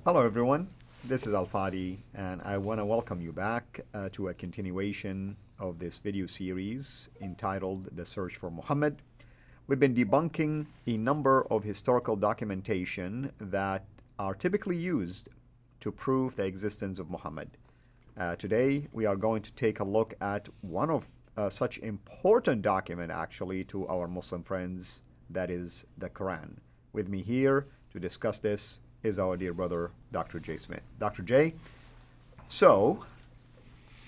Hello everyone, this is Al-Fadi and I want to welcome you back to a continuation of this video series entitled The Search for Muhammad. We've been debunking a number of historical documentation that are typically used to prove the existence of Muhammad. Today we are going to take a look at one of such important document actually to our Muslim friends, that is the Quran. With me here to discuss this is our dear brother, Dr. J. Smith. Dr. J, so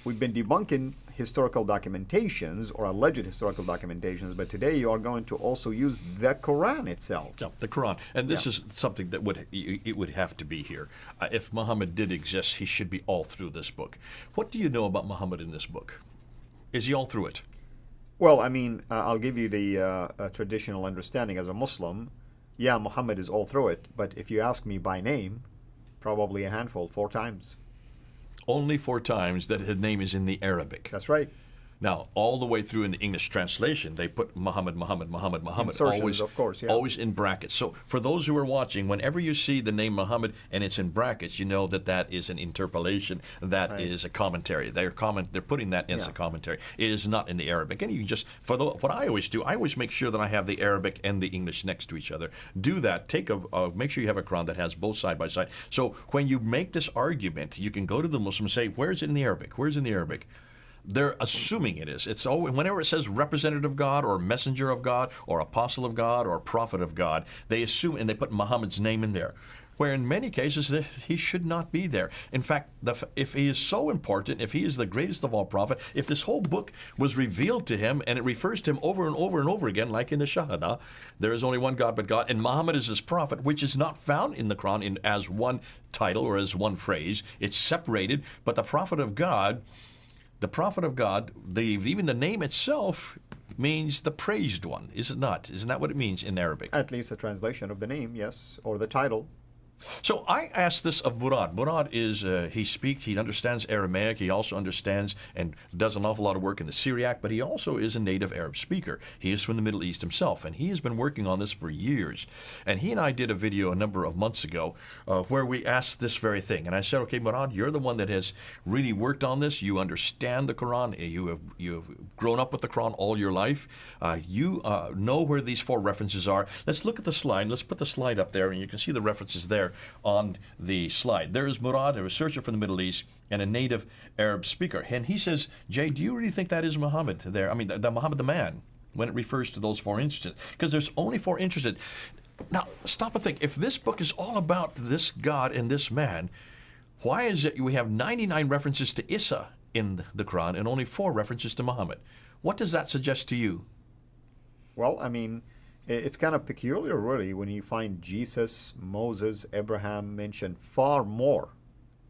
we've been debunking historical documentations or alleged historical documentations, but today you are going to also use the Quran itself. Yeah, the Quran. And this is something that would have to be here. If Muhammad did exist, he should be all through this book. What do you know about Muhammad in this book? Is he all through it? Well, I mean, I'll give you the traditional understanding as a Muslim. Yeah, Muhammad is all through it, but if you ask me by name, probably a handful, 4 times. Only 4 times that his name is in the Arabic. That's right. Now, all the way through in the English translation, they put Muhammad, Muhammad, Muhammad, Muhammad. Insertions, always, of course, yeah. Always in brackets. So for those who are watching, whenever you see the name Muhammad and it's in brackets, you know that that is an interpolation. That is a commentary. They're putting that as a commentary. It is not in the Arabic. And you just, what I always do, I always make sure that I have the Arabic and the English next to each other. Do that. Make sure you have a Quran that has both side by side. So when you make this argument, you can go to the Muslim and say, where is it in the Arabic? Where is it in the Arabic? They're assuming it is. It's always, whenever it says representative of God or messenger of God or apostle of God or prophet of God, they assume and they put Muhammad's name in there, where in many cases he should not be there. In fact, if he is so important, if he is the greatest of all prophets, if this whole book was revealed to him and it refers to him over and over and over again, like in the Shahada, there is only one God but God, and Muhammad is his prophet, which is not found in the Quran as one title or as one phrase. It's separated, but the prophet of God, even the name itself means the praised one, is it not? Isn't that what it means in Arabic? At least the translation of the name, yes, or the title. So I asked this of Murad. Murad is, he understands Aramaic. He also understands and does an awful lot of work in the Syriac, but he also is a native Arab speaker. He is from the Middle East himself, and he has been working on this for years. And he and I did a video a number of months ago where we asked this very thing. And I said, okay, Murad, you're the one that has really worked on this. You understand the Quran. You have grown up with the Quran all your life. You know where these 4 references are. Let's look at the slide. Let's put the slide up there, and you can see the references there on the slide. There is Murad, a researcher from the Middle East and a native Arab speaker. And he says, Jay, do you really think that is Muhammad there? I mean, the Muhammad the man, when it refers to those 4 instances? Because there's only 4 instances. Now, stop and think. If this book is all about this God and this man, why is it we have 99 references to Isa in the Quran and only 4 references to Muhammad? What does that suggest to you? Well, I mean, it's kind of peculiar, really, when you find Jesus, Moses, Abraham mentioned far more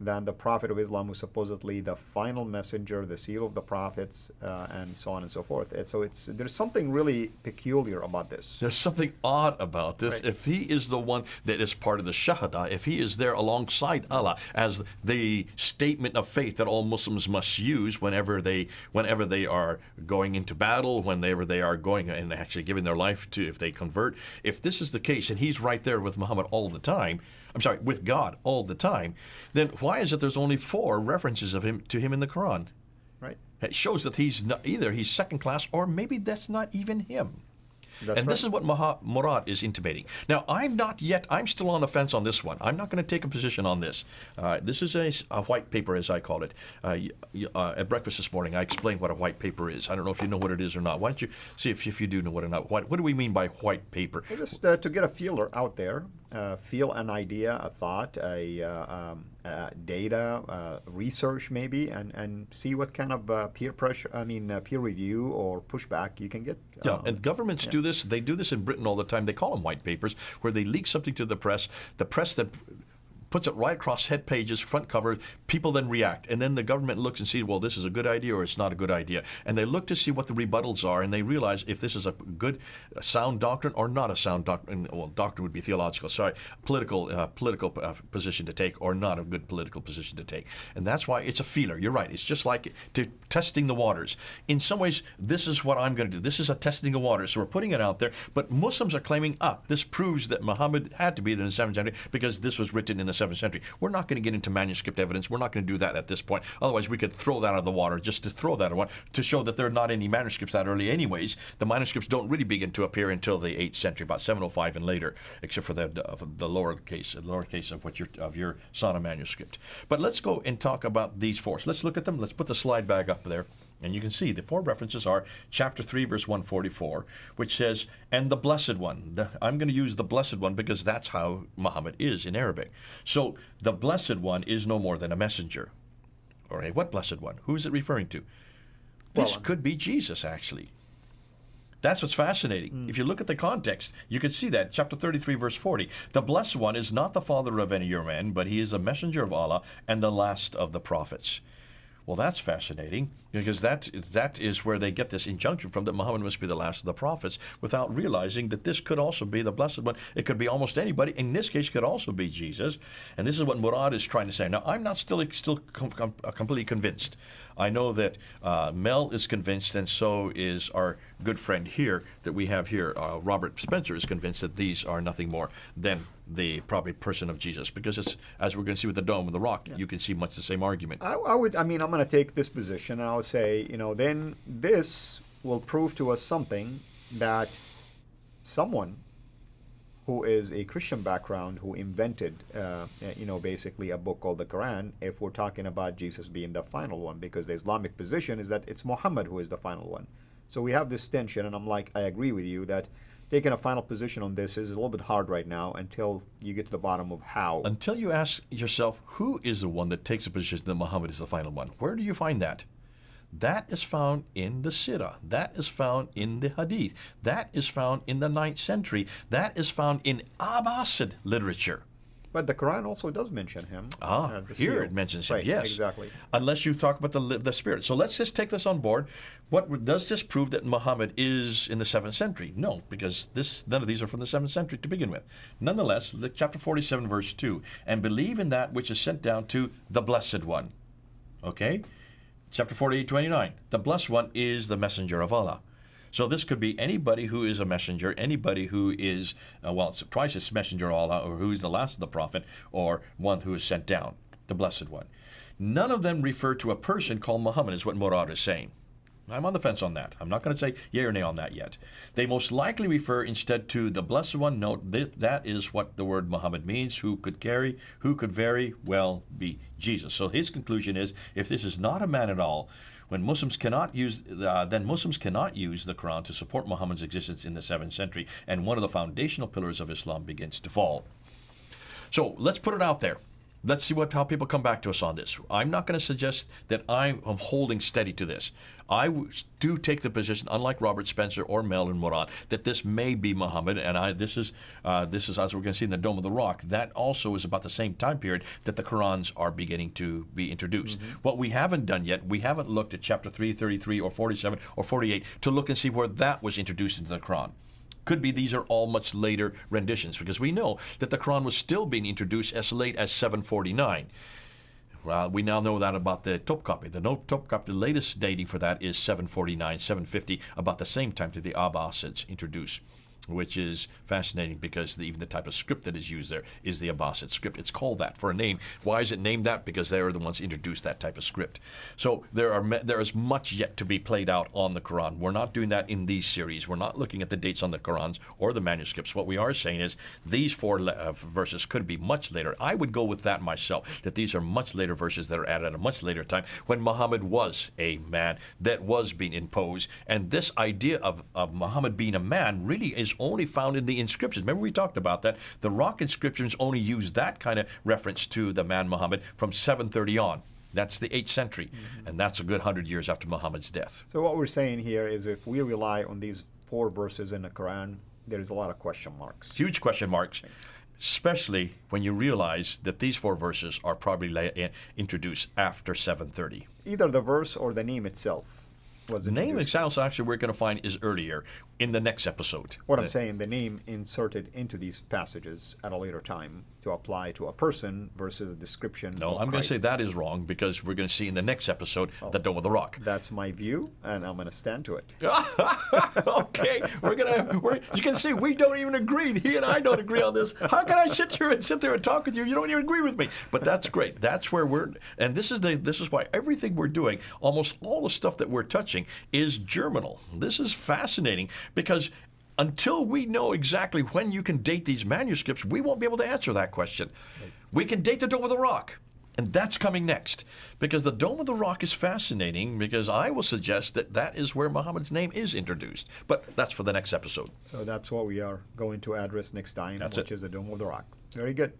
than the Prophet of Islam, who's supposedly the final messenger, the seal of the prophets, and so on and so forth. And so there's something really peculiar about this. There's something odd about this. Right. If he is the one that is part of the Shahada, if he is there alongside Allah as the statement of faith that all Muslims must use whenever they are going into battle, whenever they are going and actually giving their life to, if they convert, if this is the case and he's right there with Muhammad all the time, with God all the time, then why is it there's only 4 references of him to him in the Quran? Right. It shows that he's not, either he's second class or maybe that's not even him. This is what Murad is intimating. Now, I'm still on the fence on this one. I'm not going to take a position on this. This is a white paper, as I call it. At breakfast this morning, I explained what a white paper is. I don't know if you know what it is or not. Why don't you see if you do know what or not. What do we mean by white paper? Well, just to get a feeler out there, feel an idea, a thought, data, research maybe, and see what kind of peer review or pushback you can get. And governments do this. They do this in Britain all the time. They call them white papers, where they leak something to the press. The press then puts it right across head pages, front cover. People then react. And then the government looks and sees, well, this is a good idea or it's not a good idea. And they look to see what the rebuttals are, and they realize if this is a good, sound doctrine or not a sound doctrine. Well, doctrine would be theological, political position to take or not a good political position to take. And that's why it's a feeler. You're right. It's just like testing the waters. In some ways, this is what I'm going to do. This is a testing of waters. So we're putting it out there. But Muslims are claiming, this proves that Muhammad had to be there in the 7th century because this was written in the 7th century. We're not going to get into manuscript evidence. We're not going to do that at this point. Otherwise, we could throw that out of the water just to throw that out of the water to show that there are not any manuscripts that early anyways. The manuscripts don't really begin to appear until the 8th century, about 705 and later, except for the lower case of your Sana manuscript. But let's go and talk about these four. So let's look at them. Let's put the slide back up there. And you can see the four references are chapter 3, verse 144, which says, and the Blessed One. I'm going to use the Blessed One because that's how Muhammad is in Arabic. So the Blessed One is no more than a messenger. All right, what Blessed One? Who is it referring to? This could be Jesus, actually. That's what's fascinating. If you look at the context, you can see that. Chapter 33, verse 40. The Blessed One is not the father of any of your men, but he is a messenger of Allah and the last of the prophets. Well, that's fascinating, because that is where they get this injunction from, that Muhammad must be the last of the prophets, without realizing that this could also be the Blessed One. It could be almost anybody. In this case, it could also be Jesus. And this is what Murad is trying to say. Now, I'm not still completely convinced. I know that Mel is convinced, and so is our good friend here that we have here. Robert Spencer is convinced that these are nothing more than the probably person of Jesus, because it's, as we're going to see with the dome and the rock, you can see much the same argument. I'm going to take this position, and I would say, then this will prove to us something, that someone who is a Christian background, who invented, basically a book called the Qur'an, if we're talking about Jesus being the final one, because the Islamic position is that it's Muhammad who is the final one. So we have this tension, and I agree with you that taking a final position on this is a little bit hard right now until you get to the bottom of how. Until you ask yourself, who is the one that takes a position that Muhammad is the final one? Where do you find that? That is found in the Sirah. That is found in the Hadith. That is found in the 9th century. That is found in Abbasid literature. But the Quran also does mention him. Here it mentions him, right, yes. Exactly. Unless you talk about the Spirit. So let's just take this on board. Does this prove that Muhammad is in the 7th century? No, because none of these are from the 7th century to begin with. Nonetheless, chapter 47, verse 2, and believe in that which is sent down to the Blessed One. Okay? Chapter 48, 29, the Blessed One is the messenger of Allah. So this could be anybody who is a messenger, anybody who is, twice as messenger of Allah, or who is the last of the prophet, or one who is sent down, the Blessed One. None of them refer to a person called Muhammad, is what Murad is saying. I'm on the fence on that. I'm not going to say yea or nay on that yet. They most likely refer instead to the Blessed One. Note that is what the word Muhammad means. Who could very well be Jesus. So his conclusion is, if this is not a man at all, then Muslims cannot use the Quran to support Muhammad's existence in the 7th century, and one of the foundational pillars of Islam begins to fall. So let's put it out there. Let's see how people come back to us on this. I'm not going to suggest that I'm holding steady to this. I do take the position, unlike Robert Spencer or Mel and Murad, that this may be Muhammad, and this is as we're going to see in the Dome of the Rock. That also is about the same time period that the Qurans are beginning to be introduced. What we haven't done yet, we haven't looked at chapter 3, 33, or 47, or 48 to look and see where that was introduced into the Quran. Could be these are all much later renditions, because we know that the Quran was still being introduced as late as 749. Well, we now know that about the Topkapi. The Topkapi, the latest dating for that is 749, 750, about the same time that the Abbasids introduced, which is fascinating, because even the type of script that is used there is the Abbasid script. It's called that for a name. Why is it named that? Because they are the ones who introduced that type of script. So there is much yet to be played out on the Quran. We're not doing that in these series. We're not looking at the dates on the Qurans or the manuscripts. What we are saying is these four verses could be much later. I would go with that myself, that these are much later verses that are added at a much later time, when Muhammad was a man that was being imposed. And this idea of Muhammad being a man really is only found in the inscriptions. Remember, we talked about that. The rock inscriptions only use that kind of reference to the man Muhammad from 730 on. That's the 8th century, and that's a good 100 years after Muhammad's death. So what we're saying here is, if we rely on these four verses in the Quran, there's a lot of question marks. Huge question marks, especially when you realize that these four verses are probably introduced after 730. Either the verse or the name itself. The name itself, actually, we're going to find is earlier. in the next episode. What I'm saying, the name inserted into these passages at a later time to apply to a person versus a description. No, of I'm going to Christ. say that is wrong because we're going to see in the next episode the Dome of the Rock. That's my view, and I'm going to stand to it. Okay, you can see we don't even agree. He and I don't agree on this. How can I sit there and talk with you? You don't even agree with me. But that's great. That's where and this is why everything we're doing, almost all the stuff that we're touching, is germinal. This is fascinating because until we know exactly when you can date these manuscripts, we won't be able to answer that question. Right. We can date the Dome of the Rock. And that's coming next, because the Dome of the Rock is fascinating, because I will suggest that that is where Muhammad's name is introduced. But that's for the next episode. So that's what we are going to address next time, which is the Dome of the Rock. Very good.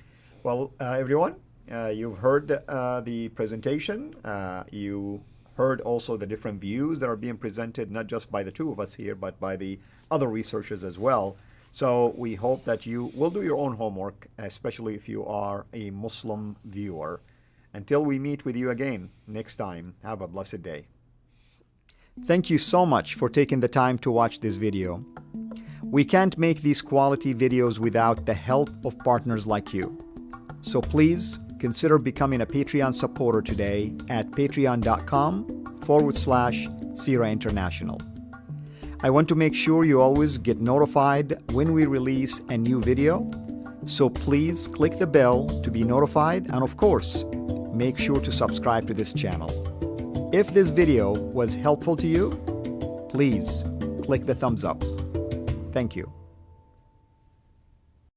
Well, everyone, you've heard the presentation. You heard also the different views that are being presented, not just by the two of us here, but by the other researchers as well. So we hope that you will do your own homework, especially if you are a Muslim viewer. Until we meet with you again next time, have a blessed day. Thank you so much for taking the time to watch this video. We can't make these quality videos without the help of partners like you. So please consider becoming a Patreon supporter today at patreon.com/Sira International. I want to make sure you always get notified when we release a new video. So please click the bell to be notified, and of course, make sure to subscribe to this channel. If this video was helpful to you, please click the thumbs up. Thank you.